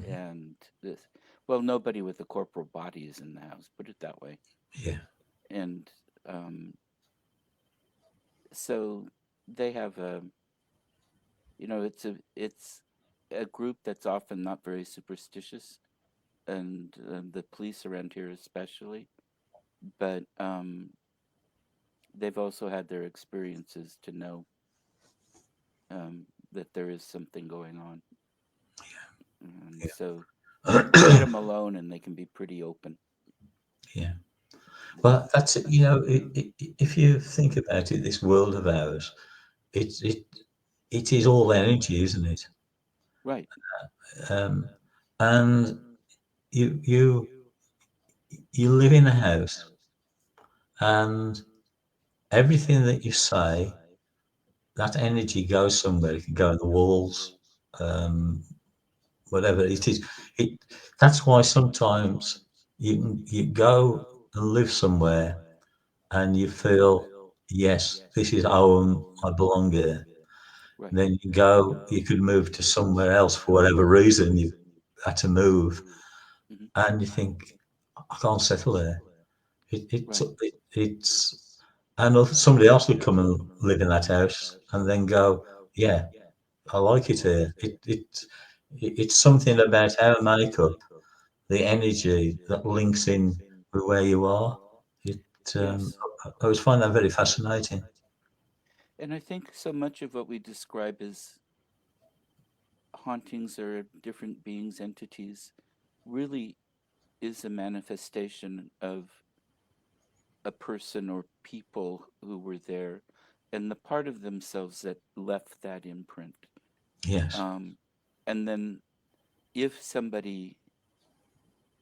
And this, well, nobody with a corporal body is in the house, put it that way. Yeah, And um, so they have it's a group that's often not very superstitious, and the police around here especially. But they've also had their experiences to know that there is something going on, and so you let them alone, and they can be pretty open. yeah. Well, that's it. You know, if you think about it, this world of ours, it it it is all energy, isn't it? Right. Um, and you you you live in a house, and everything that you say, that energy goes somewhere. It can go in the walls, um, whatever it is. It That's why sometimes you go and live somewhere, and you feel, yes, this is home. I belong here. Right. Then you could move to somewhere else for whatever reason you had to move, Hmm. and you think, I can't settle there. Right. It's and somebody else would come and live in that house, and then go, yeah, I like it here. It's something about our makeup, the energy that links in with where you are. It Yes. I always find that very fascinating. And I think so much of what we describe as hauntings or different beings, entities, really is a manifestation of a person or people who were there and the part of themselves that left that imprint. Yes, Um, and then if somebody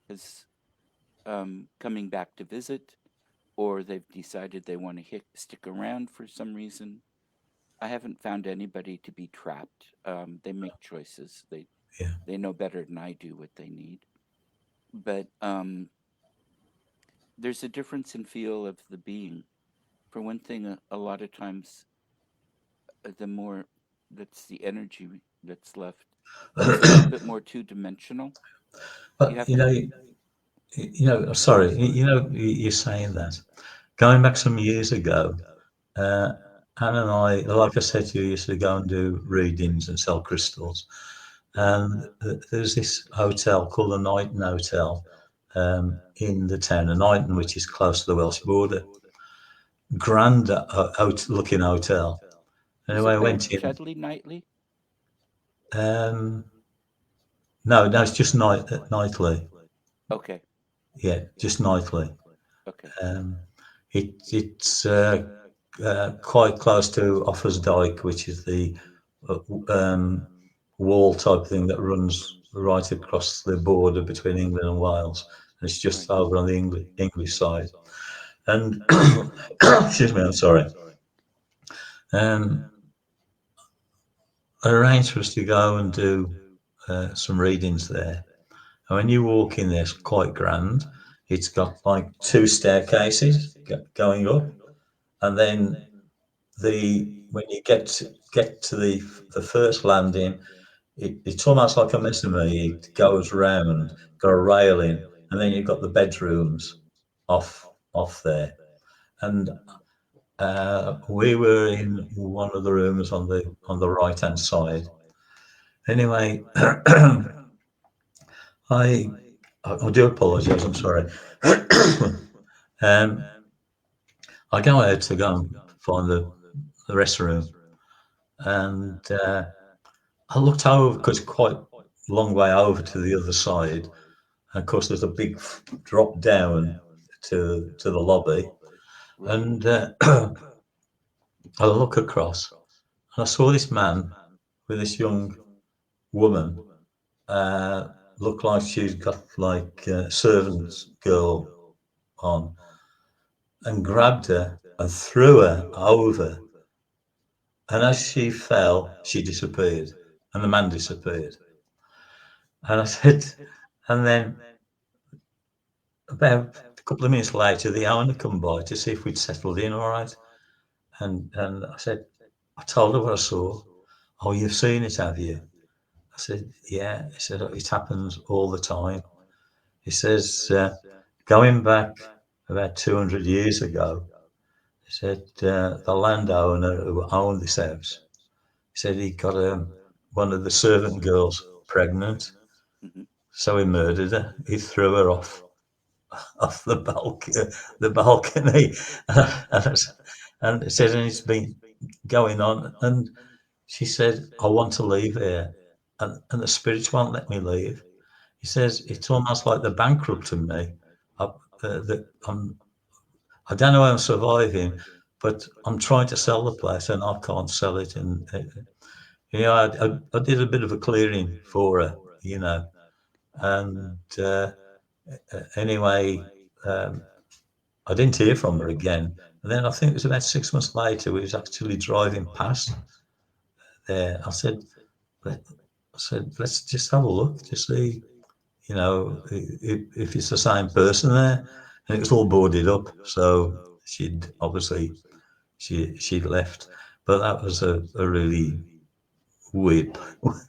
is coming back to visit or they've decided they want to stick around for some reason, I haven't found anybody to be trapped. They make choices. yeah, They know better than I do what they need. But there's a difference in feel of the being. For one thing, a lot of times, the more that's the energy that's left, it's a little bit more two dimensional. You but have to, sorry, you're saying that. Going back some years ago, uh, Anne and I, like I said to you, used to go and do readings and sell crystals. right, And there's this hotel called the Knighton Hotel in the town of Knighton, which is close to the Welsh border. Grand looking hotel. is Anyway, I it by went in. Chudley Nightly? Um, no, it's just nightly. Okay, Yeah, just nightly. okay, Um, it's quite close to Offers Dyke, which is the uh, um, wall type thing that runs right across the border between England and Wales. And it's just right, over on the English side. And excuse me, I'm sorry. Um, I arranged for us to go and do some readings there. And when you walk in there, it's quite grand. It's got like two staircases going up, and then the when you get to the first landing, it's almost like a mesomere. It goes round, got a railing, and then you've got the bedrooms off there. And we were in one of the rooms on the right hand side. Anyway, I I do apologise. I'm sorry. Um, I go out to go and find the restroom, and I looked over because quite a long way over to the other side. And of course, there's a big drop down to the lobby, Right. and I look across, and I saw this man with this young woman. Uh, Looked like she's got like a servant's girl on, and grabbed her and threw her over. And as she fell, she disappeared, and the man disappeared. And I said, and then about a couple of minutes later, the owner come by to see if we'd settled in all right. And I said, I told her what I saw. Oh, you've seen it, have you? I said, yeah. He said, it happens all the time. He says, going back about 200 years ago, he said, the landowner who owned this house, he said he got one of the servant girls pregnant. Hmm. So he murdered her. He threw her off the balcony, and, and it said, and it's been going on. And she said, "I want to leave here," and the spirits won't let me leave. He says it's almost like they're bankrupting me. I, I don't know how I'm surviving, but I'm trying to sell the place and I can't sell it. And I did a bit of a clearing for her, and anyway. Um, I didn't hear from her again. And then I think it was about 6 months later, we was actually driving past there. Let, I said, let's just have a look to see, if it's the same person there. And it was all boarded up. So she'd obviously, she'd left. But that was a really weird,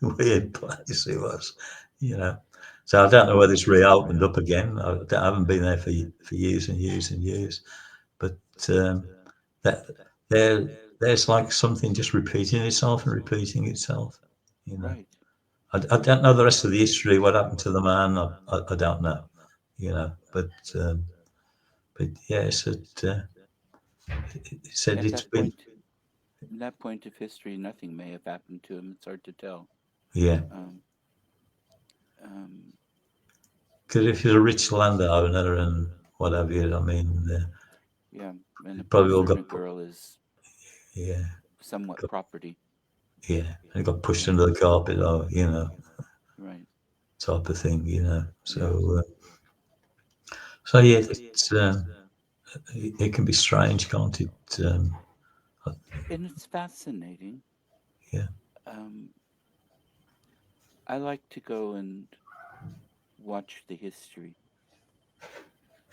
weird place it was, you know. So I don't know whether it's reopened up again. I haven't been there for years and years and years. But that there there's like something just repeating itself and repeating itself. You know, Right. I don't know the rest of the history. What happened to the man? I don't know. You know, but yes, it said At it's that been, point, in that point of history, nothing may have happened to him. It's hard to tell. yeah. Um, um, Because if you're a rich landowner and what have you, I mean, yeah, and a it poor probably all got servant girl is yeah, somewhat got, property. yeah, and it got pushed Yeah. under the carpet, or Right. type of thing. Yeah. So yeah, it can be strange, can't it? And it's fascinating. Yeah, Um, I like to go and watch the history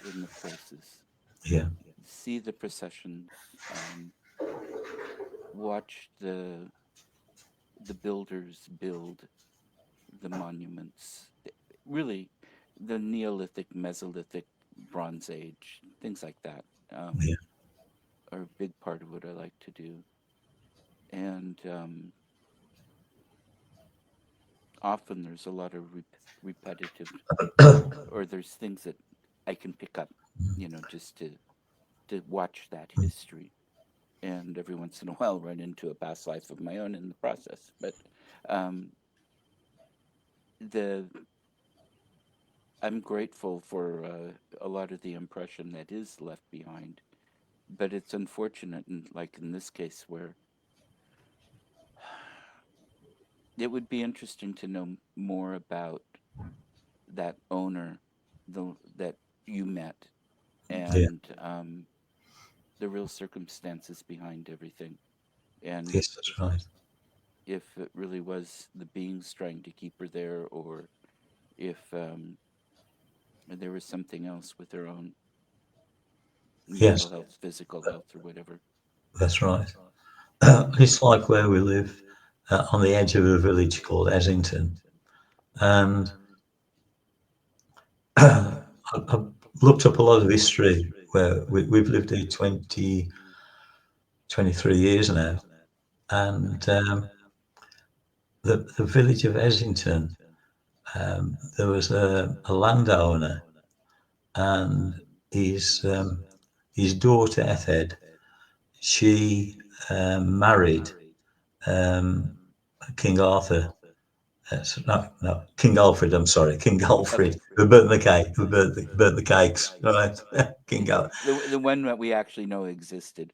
in the places, yeah, see the processions, watch the builders build the monuments. Really, the Neolithic, Mesolithic, Bronze Age, things like that, yeah, are a big part of what I like to do. And often there's a lot of repetitive, or there's things that I can pick up, just to watch that history. And every once in a while, run into a past life of my own in the process. But um, the I'm grateful for a lot of the impression that is left behind. But it's unfortunate, like in this case, where it would be interesting to know more about that owner, that you met, yeah. and the real circumstances behind everything, and Yes, that's right. if it really was the beings trying to keep her there, or if there was something else with her own mental Yes, health, physical health, or whatever. that's right. It's like where we live on the edge of a village called Essington, and I've looked up a lot of history where we've lived here 23 years now, and the village of Essington, there was a landowner, and his his daughter Ethed, she married um, King Arthur. No, King Alfred. I'm sorry, King Okay. Alfred. Who burnt the cake? Who burnt the cakes? Right, King Al. The one that we actually know existed.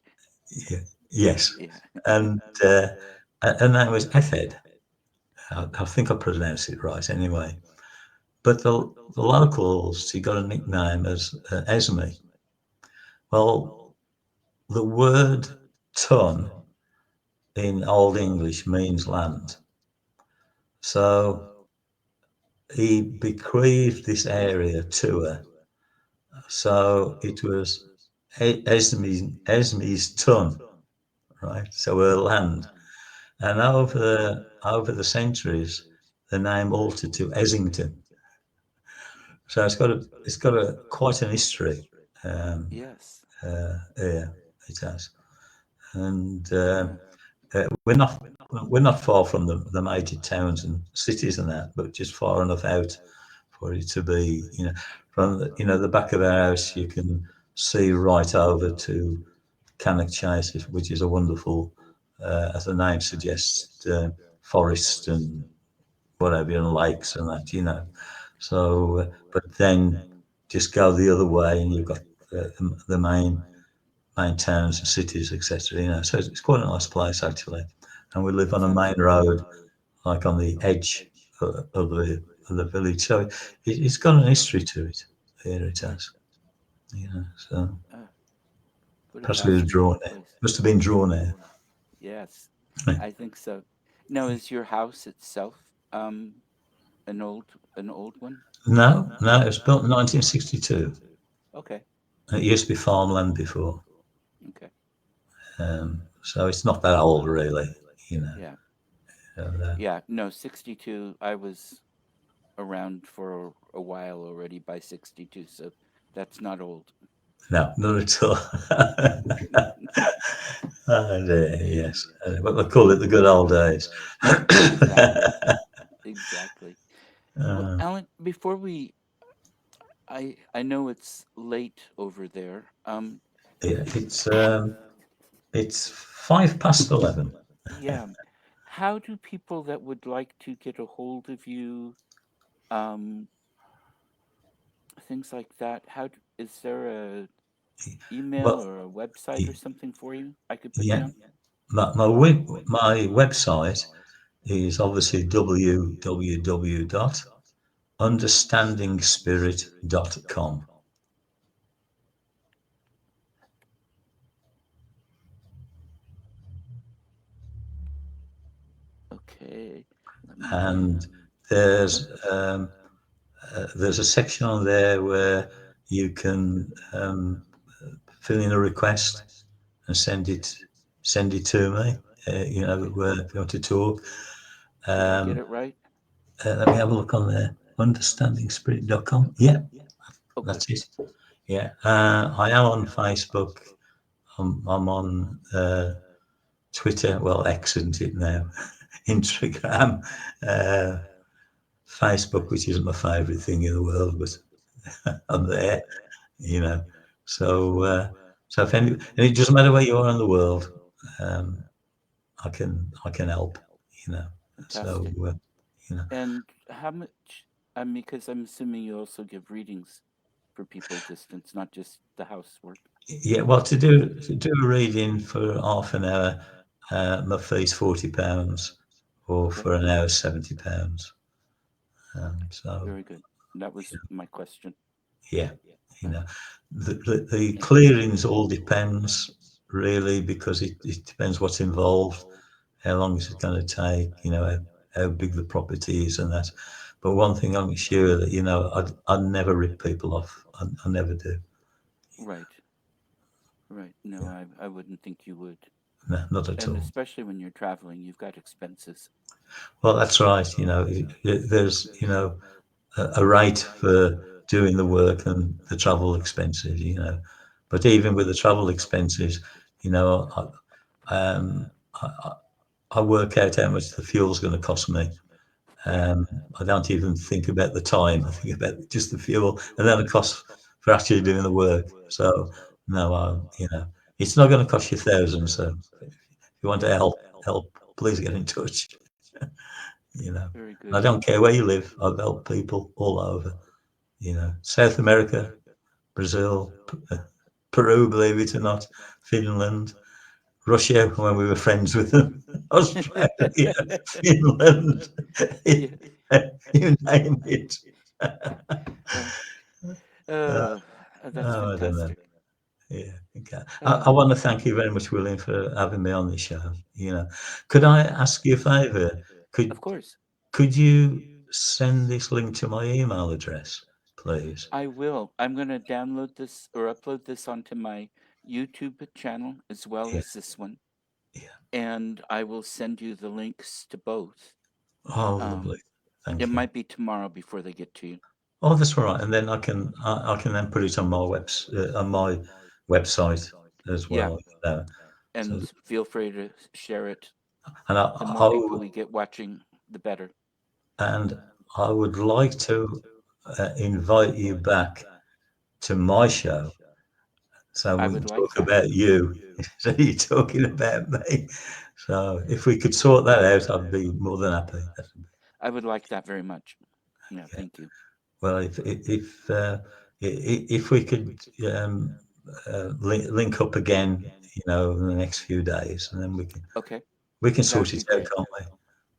Yeah, yes, Yeah. and her name was Ethed. I think I pronounced it right anyway. But the locals, she got a nickname as Esme. Well, the word ton in Old English means land. So he bequeathed this area to her. So it was Esme's ton, right? So her land. And over the centuries, the name altered to Essington. So it's got a quite an history. Um, Yes. yeah, it has. And Yeah. we're not far from the major towns and cities and that, but just far enough out for it to be, from the back of our house you can see right over to Cannock Chase, which is a wonderful, as the name suggests, forest and whatever, and lakes and that. So, but then just go the other way and you've got the main towns and cities, etc. So it's quite a nice place actually, and we live It on a sounds main very good. road, like on the edge of the village. So it's got an history to it. Here it Right. has, So Uh, what a perhaps we were fascinating drawn there. place. Must have been drawn there. Yes, I think so. Now, is your house itself an old one? No, no, it was built in 1962. Okay. It used to be farmland before, Okay. so it's not that old really. You know, Yeah. and, Yeah. No, 62. I was around for a while already by 62, so that's not old. no, not at all. Oh dear, yes. What they call it, the good old days. Exactly. Exactly. Well, uh, Alan, before we I know it's late over there. yeah, it's 11:05. Yeah. How do people that would like to get a hold of you, um, things like that, is there a email Well, or a website or something for you I could put yeah, down? my website is obviously www.understandingspirit.com. Okay. Let me get And there's there's a section on there where you can fill in a request and send it to me. okay. If you want to talk. Did I get Um, it right? let me have a look on there. Understandingspirit.com. Yeah, Oh, good. that's it. Yeah, I am on Facebook. I'm on Twitter. Well, X isn't it now? Instagram, uh, Facebook, which isn't my favourite thing in the world, but I'm there. You know, so so if any, and it doesn't matter where you are in the world, um, I can help. You know, so Fantastic. you know. And how much? I mean, because I'm assuming you also give readings for people distance, not just the housework. Yeah, well, to do a reading for half an hour, my fee's £40, or Okay. for an hour £70. So Very good. That was my question. yeah, you Uh, know, the yeah. clearings all depends really, because it depends what's involved, how long is it going to take, how big the property is and that. But one thing I'm sure that I'd never rip people off. I never do. Right. Right. No, Yeah, I wouldn't think you would. no, not at And all. especially when you're traveling, you've got expenses. Well, that's right. There's a rate for doing the work and the travel expenses. But even with the travel expenses, you know, I, I work out how much the fuel's going to cost me. Right. Um, I don't even think about the time. I think about just the fuel, and then of course for actually doing the work. So no, it's not going to cost you thousands. So if you want to help, please get in touch. You know, Very and I good. don't care where you live. I've helped people all over. South America, Brazil, Peru, believe it or not, Finland, Russia when we were friends with them, Australia, Finland, Yeah. you name it. Uh, Uh, uh, that's I don't know. fantastic. Yeah, okay. I Uh, want to thank you very much, William, for having me on the show. Could I ask you a favour? Could of course, could you send this link to my email address, please? I will. I'm going to download this or upload this onto my YouTube channel as well Yeah, as this one, yeah. and I will send you the links to both. Oh, Um, lovely. it Thank you. might be tomorrow before they get to you. Oh, that's all right. And then I can then put it on on my website as Yeah, well. So and feel free to share it. and The I, more I people would we get watching, the better. and I would like to invite you back to my show so I we would can like talk that. about you. So you're talking about me. So if we could sort that out, I'd be more than happy. I would like that very much. Yeah, Yeah. thank you. Well, if we could link up again, in the next few days, and then Okay, we can that sort would it be out, great. can't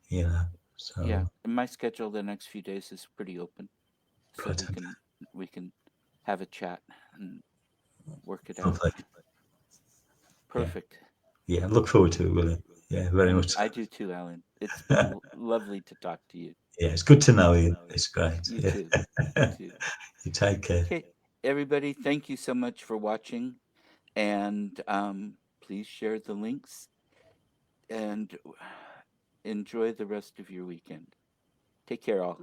we? Yeah, So and my schedule the next few days is pretty open, so right, okay, we can have a chat and work it out. lovely. Yeah, Perfect. yeah. Look forward to it, William. Yeah, very And much so. I do too, Alan. It's been lovely to talk to you. Yeah, it's good to know you. It's great. You Yeah, too. You too. you take care. Okay, everybody, thank you so much for watching, and please share the links and enjoy the rest of your weekend. Take care, all.